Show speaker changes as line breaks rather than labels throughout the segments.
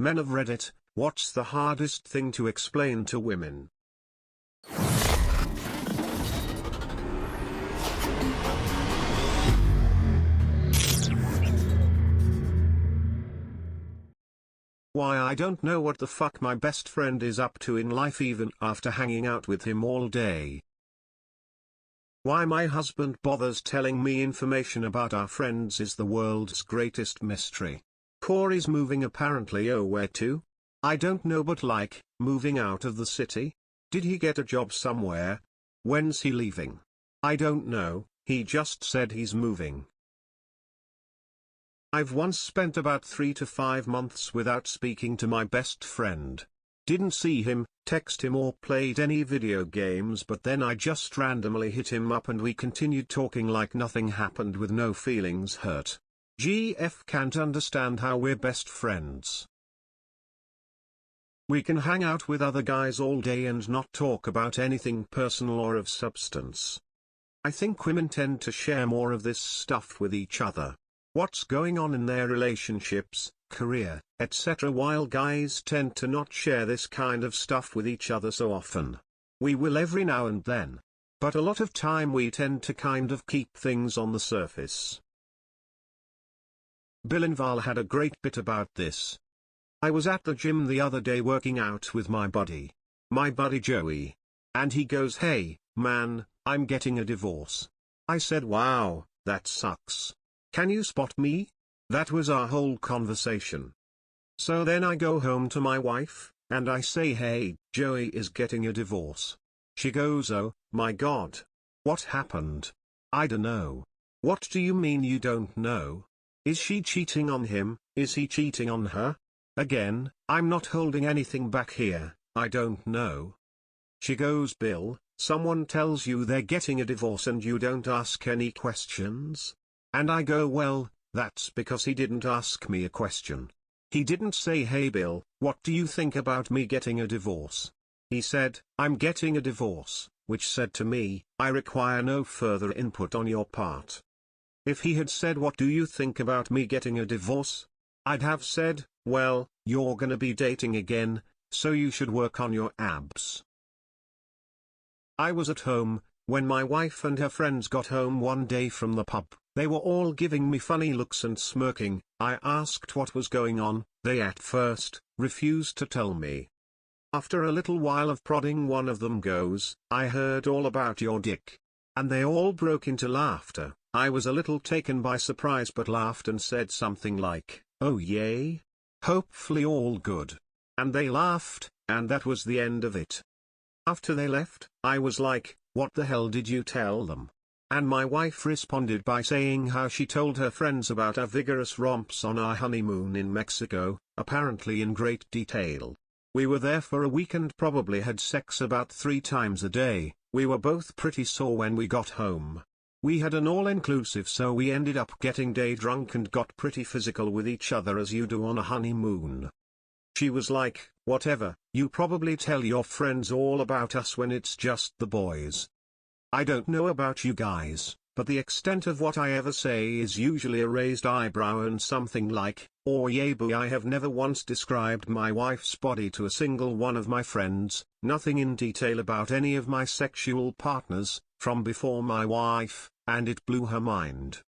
Men of Reddit, what's the hardest thing to explain to women? Why, I don't know what the fuck my best friend is up to in life even after hanging out with him all day. Why my husband bothers telling me information about our friends is the world's greatest mystery. Corey's moving apparently. Oh, where to? I don't know, but like, moving out of the city? Did he get a job somewhere? When's he leaving? I don't know, he just said he's moving. I've once spent about 3 to 5 months without speaking to my best friend. Didn't see him, text him or played any video games, but then I just randomly hit him up and we continued talking like nothing happened with no feelings hurt. GF can't understand how we're best friends. We can hang out with other guys all day and not talk about anything personal or of substance. I think women tend to share more of this stuff with each other. What's going on in their relationships, career, etc., while guys tend to not share this kind of stuff with each other so often. We will every now and then. But a lot of time we tend to kind of keep things on the surface. Bill and Val had a great bit about this. I was at the gym the other day working out with my buddy Joey. And he goes, "Hey, man, I'm getting a divorce." I said, "Wow, that sucks. Can you spot me?" That was our whole conversation. So then I go home to my wife, and I say, "Hey, Joey is getting a divorce." She goes, "Oh, my God. What happened?" "I dunno." "What do you mean you don't know? Is she cheating on him? Is he cheating on her?" Again, I'm not holding anything back here, "I don't know." She goes, "Bill, someone tells you they're getting a divorce and you don't ask any questions?" And I go, "Well, that's because he didn't ask me a question. He didn't say, 'Hey Bill, what do you think about me getting a divorce?' He said, 'I'm getting a divorce,' which said to me, I require no further input on your part. If he had said, 'What do you think about me getting a divorce?' I'd have said, 'Well, you're gonna be dating again, so you should work on your abs.'" I was at home, when my wife and her friends got home one day from the pub. They were all giving me funny looks and smirking. I asked what was going on. They at first refused to tell me. After a little while of prodding, one of them goes, "I heard all about your dick." And they all broke into laughter. I was a little taken by surprise but laughed and said something like, "Oh yay? Hopefully all good." And they laughed, and that was the end of it. After they left, I was like, "What the hell did you tell them?" And my wife responded by saying how she told her friends about our vigorous romps on our honeymoon in Mexico, apparently in great detail. We were there for a week and probably had sex about 3 times a day. We were both pretty sore when we got home. We had an all-inclusive, so we ended up getting day drunk and got pretty physical with each other as you do on a honeymoon. She was like, "Whatever, you probably tell your friends all about us when it's just the boys. I don't know about you guys, but the extent of what I ever say is usually a raised eyebrow and something like, 'Oh yay boo.' I have never once described my wife's body to a single one of my friends, nothing in detail about any of my sexual partners, from before my wife, and it blew her mind.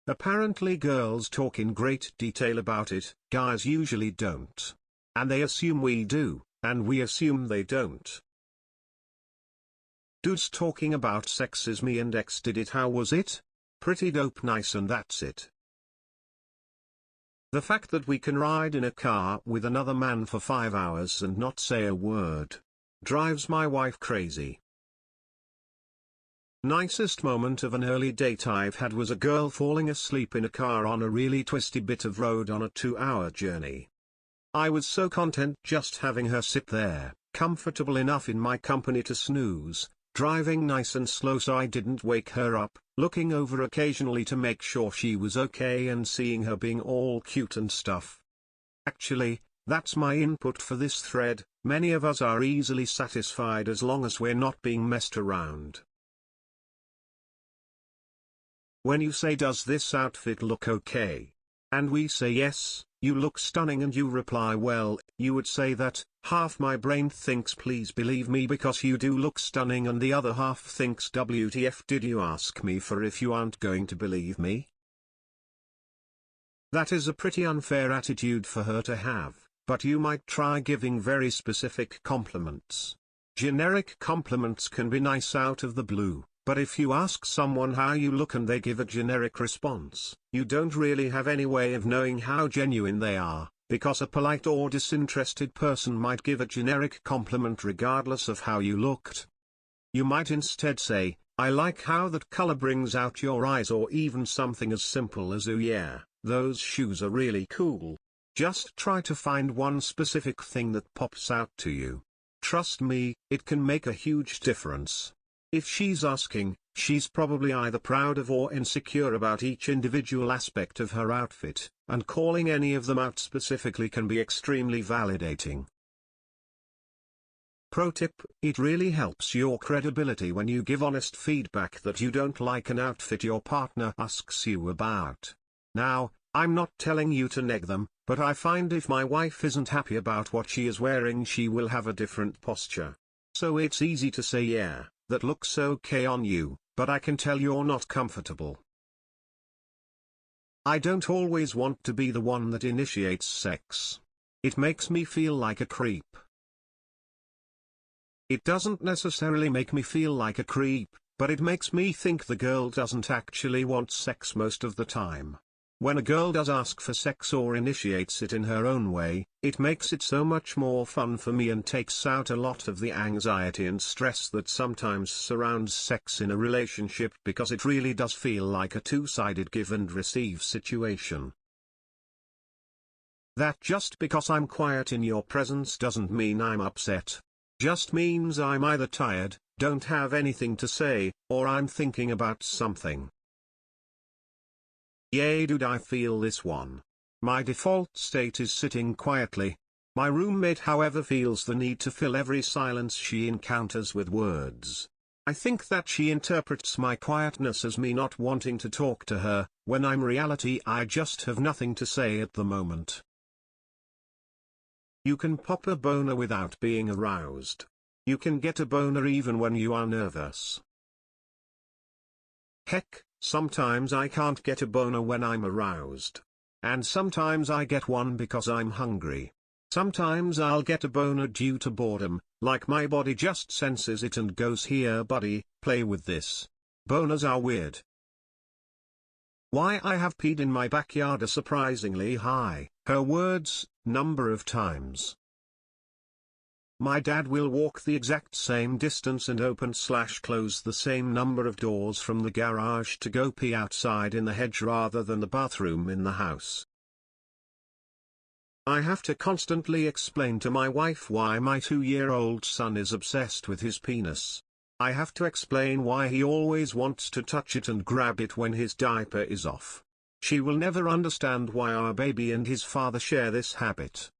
Apparently girls talk in great detail about it, guys usually don't. And they assume we do, and we assume they don't. Dudes talking about sex is me and X did it. How was it? Pretty dope, nice, and that's it. The fact that we can ride in a car with another man for 5 hours and not say a word drives my wife crazy. Nicest moment of an early date I've had was a girl falling asleep in a car on a really twisty bit of road on a 2-hour journey. I was so content just having her sit there, comfortable enough in my company to snooze, driving nice and slow so I didn't wake her up, looking over occasionally to make sure she was okay and seeing her being all cute and stuff. Actually, that's my input for this thread. Many of us are easily satisfied as long as we're not being messed around. When you say, "Does this outfit look okay?" and we say yes, you look stunning, and you reply well, you would say that, half my brain thinks please believe me because you do look stunning, and the other half thinks WTF did you ask me for if you aren't going to believe me? That is a pretty unfair attitude for her to have, but you might try giving very specific compliments. Generic compliments can be nice out of the blue, but if you ask someone how you look and they give a generic response, you don't really have any way of knowing how genuine they are, because a polite or disinterested person might give a generic compliment regardless of how you looked. You might instead say, I like how that color brings out your eyes, or even something as simple as, oh yeah, those shoes are really cool. Just try to find one specific thing that pops out to you. Trust me, it can make a huge difference. If she's asking, she's probably either proud of or insecure about each individual aspect of her outfit, and calling any of them out specifically can be extremely validating. Pro tip: it really helps your credibility when you give honest feedback that you don't like an outfit your partner asks you about. Now, I'm not telling you to neg them, but I find if my wife isn't happy about what she is wearing, she will have a different posture. So it's easy to say, yeah, that looks okay on you, but I can tell you're not comfortable. I don't always want to be the one that initiates sex. It makes me feel like a creep. It doesn't necessarily make me feel like a creep, but it makes me think the girl doesn't actually want sex most of the time. When a girl does ask for sex or initiates it in her own way, it makes it so much more fun for me and takes out a lot of the anxiety and stress that sometimes surrounds sex in a relationship, because it really does feel like a two-sided give and receive situation. That just because I'm quiet in your presence doesn't mean I'm upset. Just means I'm either tired, don't have anything to say, or I'm thinking about something. Yay dude, I feel this one. My default state is sitting quietly. My roommate however feels the need to fill every silence she encounters with words. I think that she interprets my quietness as me not wanting to talk to her, when in reality I just have nothing to say at the moment. You can pop a boner without being aroused. You can get a boner even when you are nervous. Heck, sometimes I can't get a boner when I'm aroused. And sometimes I get one because I'm hungry. Sometimes I'll get a boner due to boredom, like my body just senses it and goes, here buddy, play with this. Boners are weird. Why I have peed in my backyard are surprisingly high, her words, number of times. My dad will walk the exact same distance and open/close the same number of doors from the garage to go pee outside in the hedge rather than the bathroom in the house. I have to constantly explain to my wife why my 2-year-old son is obsessed with his penis. I have to explain why he always wants to touch it and grab it when his diaper is off. She will never understand why our baby and his father share this habit.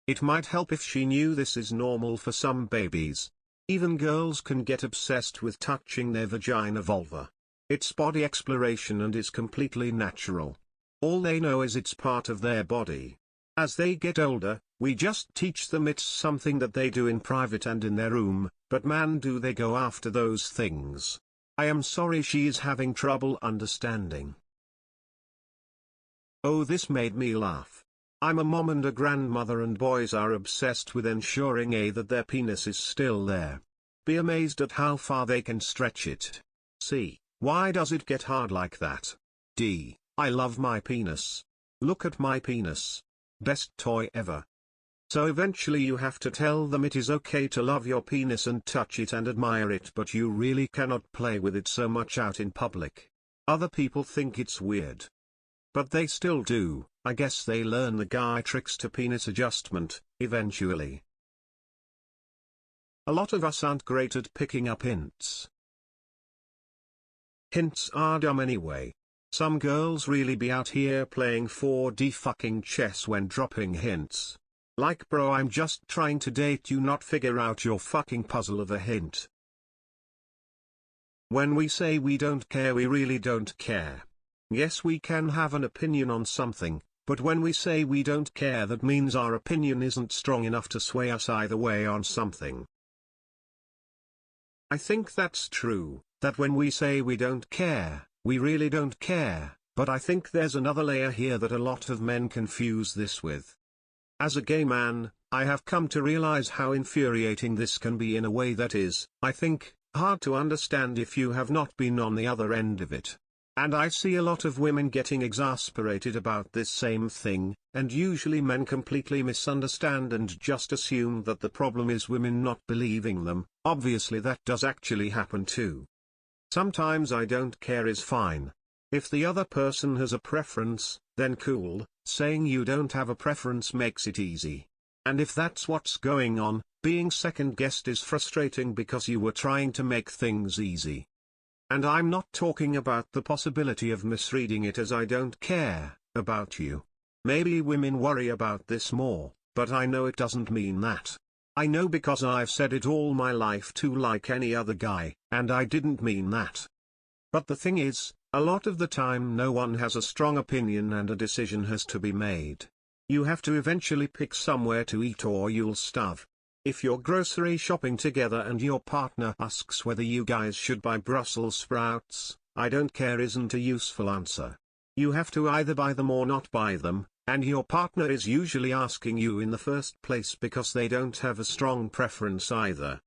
It might help if she knew this is normal for some babies. Even girls can get obsessed with touching their vulva. It's body exploration and is completely natural. All they know is it's part of their body. As they get older, we just teach them it's something that they do in private and in their room, but man do they go after those things. I am sorry she is having trouble understanding. Oh, this made me laugh. I'm a mom and a grandmother, and boys are obsessed with ensuring that their penis is still there. Be amazed at how far they can stretch it. C. Why does it get hard like that? D. I love my penis. Look at my penis. Best toy ever. So eventually you have to tell them it is okay to love your penis and touch it and admire it, but you really cannot play with it so much out in public. Other people think it's weird. But they still do. I guess they learn the guy tricks to penis adjustment, eventually. A lot of us aren't great at picking up hints. Hints are dumb anyway. Some girls really be out here playing 4D fucking chess when dropping hints. Like, bro, I'm just trying to date you, not figure out your fucking puzzle of a hint. When we say we don't care, we really don't care. Yes, we can have an opinion on something, but when we say we don't care, that means our opinion isn't strong enough to sway us either way on something. I think that's true, that when we say we don't care, we really don't care, but I think there's another layer here that a lot of men confuse this with. As a gay man, I have come to realize how infuriating this can be in a way that is, I think, hard to understand if you have not been on the other end of it. And I see a lot of women getting exasperated about this same thing, and usually men completely misunderstand and just assume that the problem is women not believing them. Obviously that does actually happen too. Sometimes I don't care is fine. If the other person has a preference, then cool, saying you don't have a preference makes it easy. And if that's what's going on, being second-guessed is frustrating because you were trying to make things easy. And I'm not talking about the possibility of misreading it as I don't care about you. Maybe women worry about this more, but I know it doesn't mean that. I know because I've said it all my life too, like any other guy, and I didn't mean that. But the thing is, a lot of the time no one has a strong opinion and a decision has to be made. You have to eventually pick somewhere to eat or you'll starve. If you're grocery shopping together and your partner asks whether you guys should buy Brussels sprouts, I don't care isn't a useful answer. You have to either buy them or not buy them, and your partner is usually asking you in the first place because they don't have a strong preference either.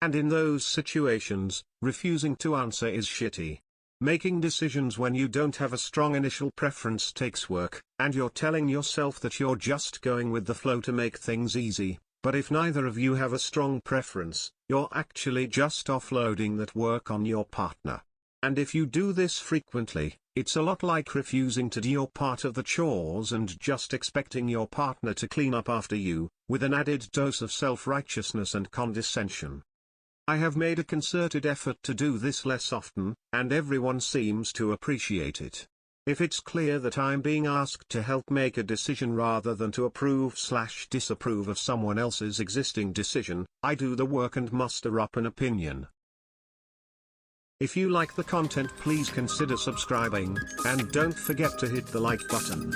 And in those situations, refusing to answer is shitty. Making decisions when you don't have a strong initial preference takes work, and you're telling yourself that you're just going with the flow to make things easy. But if neither of you have a strong preference, you're actually just offloading that work on your partner. And if you do this frequently, it's a lot like refusing to do your part of the chores and just expecting your partner to clean up after you, with an added dose of self-righteousness and condescension. I have made a concerted effort to do this less often, and everyone seems to appreciate it. If it's clear that I'm being asked to help make a decision rather than to approve/disapprove of someone else's existing decision, I do the work and muster up an opinion. If you like the content, please consider subscribing, and don't forget to hit the like button.